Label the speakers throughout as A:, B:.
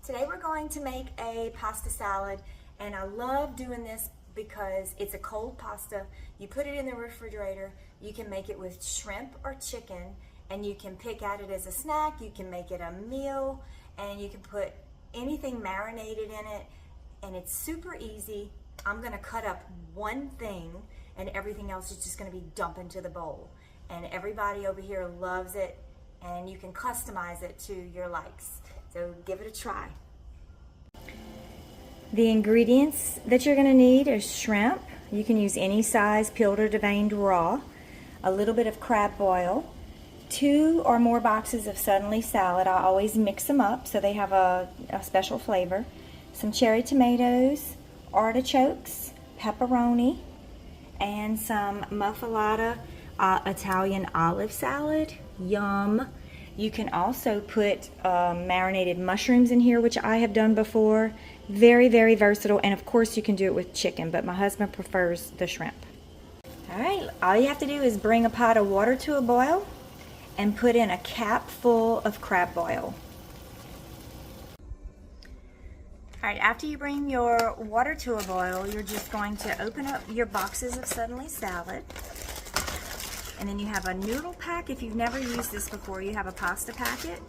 A: Today we're going to make a pasta salad, and I love doing this because it's a cold pasta. You put it in the refrigerator, you can make it with shrimp or chicken, and you can pick at it as a snack, you can make it a meal, and you can put anything marinated in it, and it's super easy. I'm gonna cut up one thing, and everything else is just gonna be dumped into the bowl. And everybody over here loves it, and you can customize it to your likes. So give it a try. The ingredients that you're going to need is shrimp. You can use any size, peeled or deveined raw. A little bit of crab boil. 2 or more boxes of Suddenly salad. I always mix them up so they have a special flavor. Some cherry tomatoes, artichokes, pepperoni, and some Muffaletta Italian olive salad. Yum. You can also put marinated mushrooms in here, which I have done before. Very, very versatile. And of course you can do it with chicken, but my husband prefers the shrimp. Alright, all you have to do is bring a pot of water to a boil and put in a cap full of crab boil. Alright, after you bring your water to a boil, you're just going to open up your boxes of Suddenly salad. And then you have a noodle pack. If you've never used this before, you have a pasta packet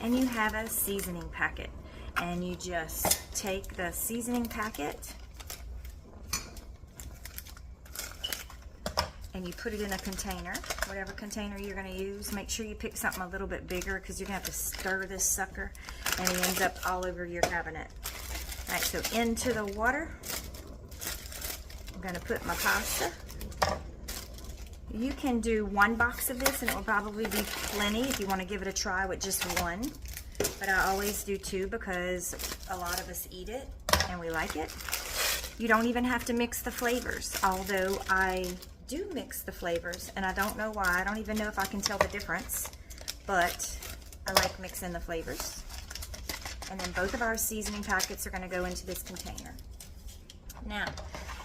A: and you have a seasoning packet. And you just take the seasoning packet and you put it in a container, whatever container you're going to use. Make sure you pick something a little bit bigger because you're going to have to stir this sucker and it ends up all over your cabinet. All right, so into the water, I'm going to put my pasta. You can do 1 box of this and it will probably be plenty if you want to give it a try with just 1. But I always do 2 because a lot of us eat it and we like it. You don't even have to mix the flavors, although I do mix the flavors and I don't know why. I don't even know if I can tell the difference, but I like mixing the flavors. And then both of our seasoning packets are going to go into this container. Now,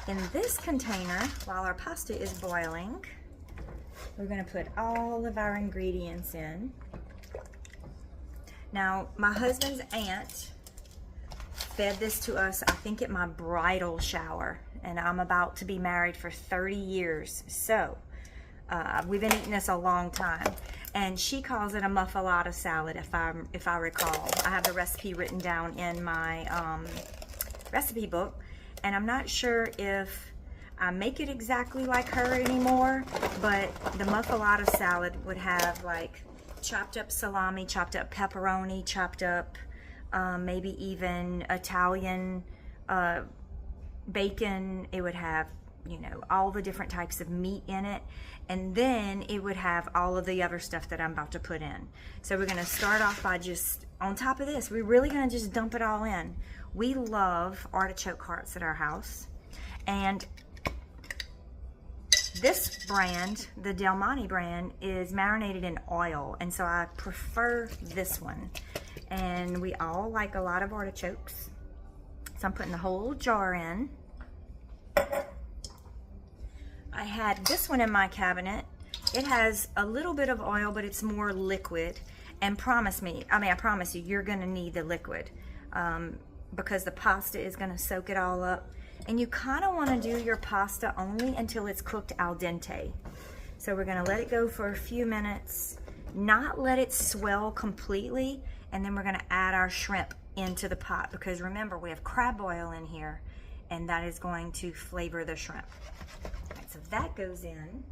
A: in this container, while our pasta is boiling, we're going to put all of our ingredients in. Now, my husband's aunt fed this to us, I think, at my bridal shower. And I'm about to be married for 30 years. So, we've been eating this a long time. And she calls it a Muffaletta salad, if I recall. I have the recipe written down in my recipe book. And I'm not sure if I make it exactly like her anymore, but the Muffaletta salad would have like chopped up salami, chopped up pepperoni, chopped up maybe even Italian bacon. It would have, you know, all the different types of meat in it, and then it would have all of the other stuff that I'm about to put in. So we're going to start off by just, on top of this, we're really going to just dump it all in. We love artichoke hearts at our house, and this brand, the Del Monte brand, is marinated in oil, and so I prefer this one. And we all like a lot of artichokes, so I'm putting the whole jar in. I had this one in my cabinet. It has a little bit of oil, but it's more liquid. And I promise you, you're going to need the liquid because the pasta is going to soak it all up. And you kind of want to do your pasta only until it's cooked al dente. So we're going to let it go for a few minutes, not let it swell completely, and then we're going to add our shrimp into the pot because remember, we have crab oil in here and that is going to flavor the shrimp. All right, so that goes in.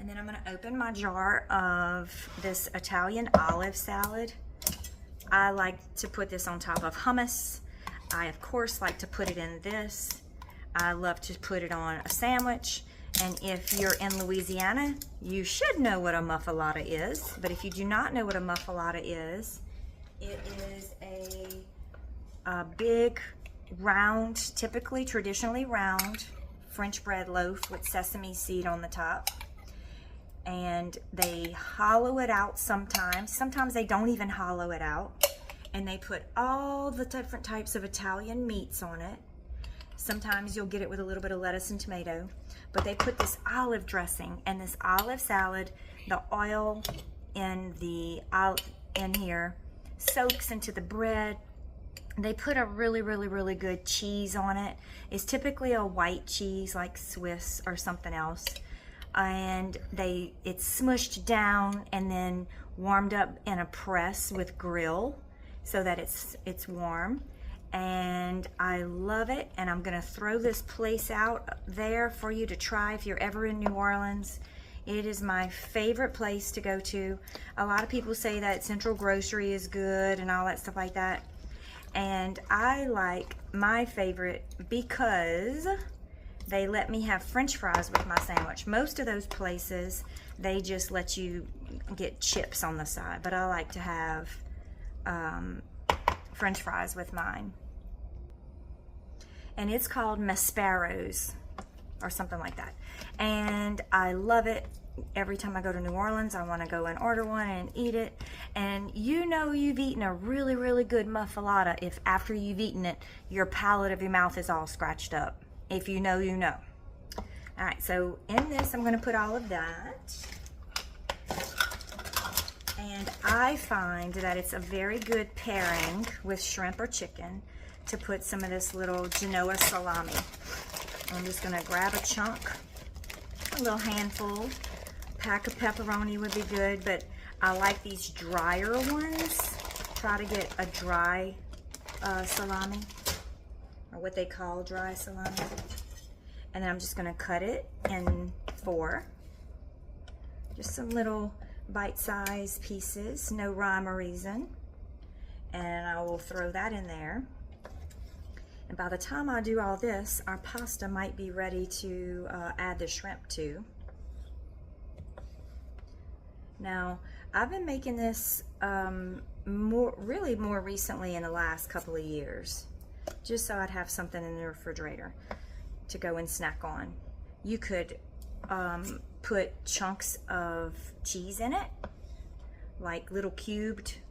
A: And then I'm going to open my jar of this Italian olive salad. I like to put this on top of hummus. I, of course, like to put it in this. I love to put it on a sandwich. And if you're in Louisiana, you should know what a muffaletta is. But if you do not know what a muffaletta is, it is a big, round, typically, traditionally round French bread loaf with sesame seed on the top. And they hollow it out sometimes. Sometimes they don't even hollow it out. And they put all the different types of Italian meats on it. Sometimes you'll get it with a little bit of lettuce and tomato. But they put this olive dressing and this olive salad, the oil in here soaks into the bread. They put a really good cheese on it. It's typically a white cheese like Swiss or something else. And it's smushed down and then warmed up in a press with grill so that it's warm. And I love it, and I'm gonna throw this place out there for you to try if you're ever in New Orleans. It is my favorite place to go to. A lot of people say that Central Grocery is good and all that stuff like that. And I like my favorite because they let me have French fries with my sandwich. Most of those places, they just let you get chips on the side, but I like to have French fries with mine. And it's called Masparo's or something like that. And I love it. Every time I go to New Orleans, I want to go and order one and eat it. And you know you've eaten a really good muffaletta if after you've eaten it, your palate of your mouth is all scratched up. If you know, you know. All right, so in this, I'm going to put all of that. And I find that it's a very good pairing with shrimp or chicken to put some of this little Genoa salami. I'm just going to grab a chunk, a little handful. Pack of pepperoni would be good, but I like these drier ones. Try to get a dry salami, or what they call dry salami. And then I'm just going to cut it in 4. Just some little bite-sized pieces, no rhyme or reason. And I will throw that in there. And by the time I do all this, our pasta might be ready to add the shrimp to. Now, I've been making this more recently in the last couple of years, just so I'd have something in the refrigerator to go and snack on. You could put chunks of cheese in it, like little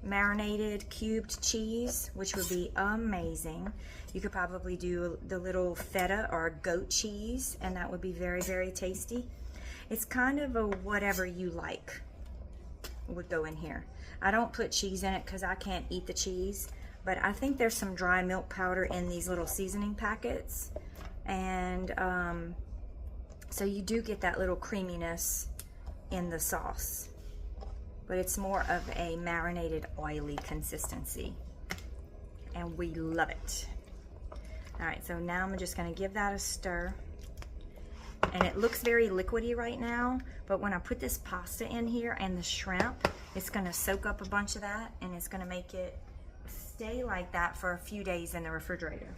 A: marinated cubed cheese, which would be amazing. You could probably do the little feta or goat cheese, and that would be very tasty. It's kind of a whatever you like would go in here. I don't put cheese in it because I can't eat the cheese, but I think there's some dry milk powder in these little seasoning packets, and so you do get that little creaminess in the sauce, but it's more of a marinated oily consistency, and we love it. All right, so now I'm just going to give that a stir. And it looks very liquidy right now, but when I put this pasta in here and the shrimp, it's going to soak up a bunch of that, and it's going to make it stay like that for a few days in the refrigerator.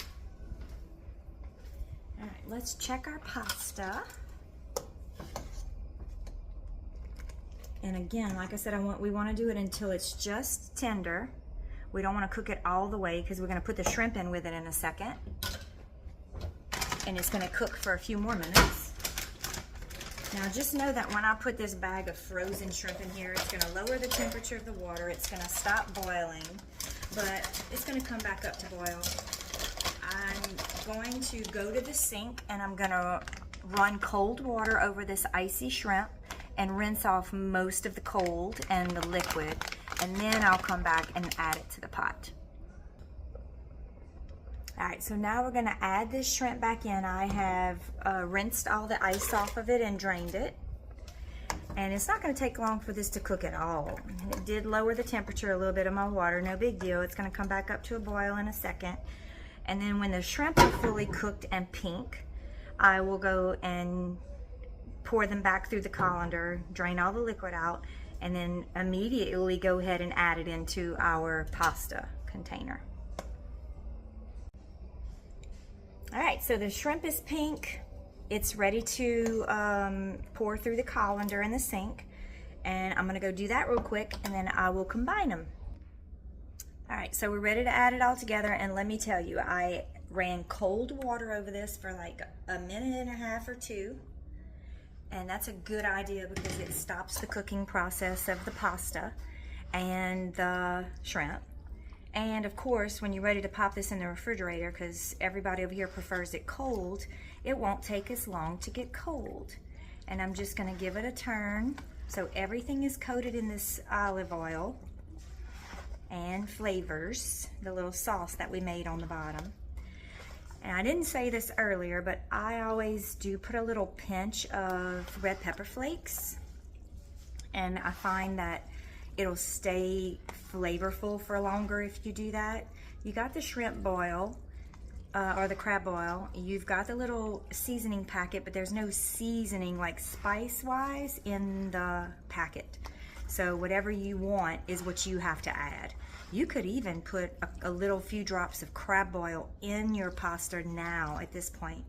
A: All right, let's check our pasta. And again, like I said, we want to do it until it's just tender. We don't want to cook it all the way because we're going to put the shrimp in with it in a second. And it's going to cook for a few more minutes. Now just know that when I put this bag of frozen shrimp in here, it's going to lower the temperature of the water. It's going to stop boiling, but it's going to come back up to boil. I'm going to go to the sink and I'm going to run cold water over this icy shrimp and rinse off most of the cold and the liquid, and then I'll come back and add it to the pot. All right, so now we're going to add this shrimp back in. I have rinsed all the ice off of it and drained it. And it's not going to take long for this to cook at all. It did lower the temperature a little bit of my water, no big deal. It's going to come back up to a boil in a second. And then when the shrimp are fully cooked and pink, I will go and pour them back through the colander, drain all the liquid out, and then immediately go ahead and add it into our pasta container. All right, so the shrimp is pink. It's ready to pour through the colander in the sink. And I'm gonna go do that real quick, and then I will combine them. All right, so we're ready to add it all together, and let me tell you, I ran cold water over this for like a minute and a half or 2. And that's a good idea because it stops the cooking process of the pasta and the shrimp. And of course, when you're ready to pop this in the refrigerator, because everybody over here prefers it cold, it won't take as long to get cold. And I'm just going to give it a turn so everything is coated in this olive oil. and flavors, the little sauce that we made on the bottom. And I didn't say this earlier, but I always do put a little pinch of red pepper flakes, and I find that it'll stay flavorful for longer if you do that. You got the shrimp boil, or the crab boil. You've got the little seasoning packet, but there's no seasoning like spice-wise in the packet. So whatever you want is what you have to add. You could even put a little few drops of crab boil in your pasta now at this point.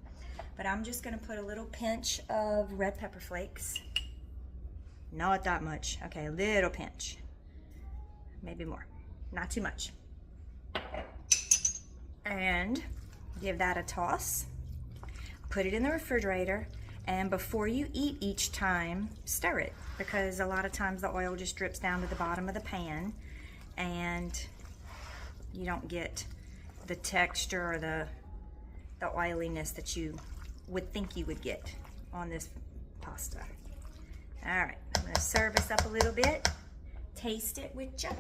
A: But I'm just gonna put a little pinch of red pepper flakes. Not that much. Okay, a little pinch. Maybe more. Not too much. And give that a toss. Put it in the refrigerator, and before you eat each time, stir it, because a lot of times the oil just drips down to the bottom of the pan and you don't get the texture or the oiliness that you would think you would get on this pasta. All right, I'm gonna serve us up a little bit, taste it with you.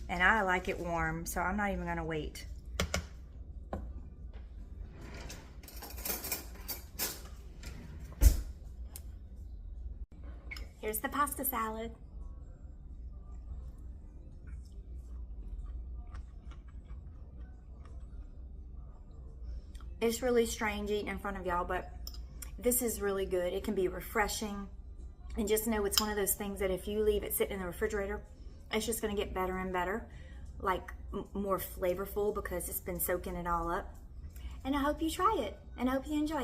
A: And I like it warm, so I'm not even gonna wait. Here's the pasta salad. It's really strange eating in front of y'all, but this is really good. It can be refreshing. And just know it's one of those things that if you leave it sitting in the refrigerator, it's just gonna get better and better, like more flavorful, because it's been soaking it all up. And I hope you try it, and I hope you enjoy it.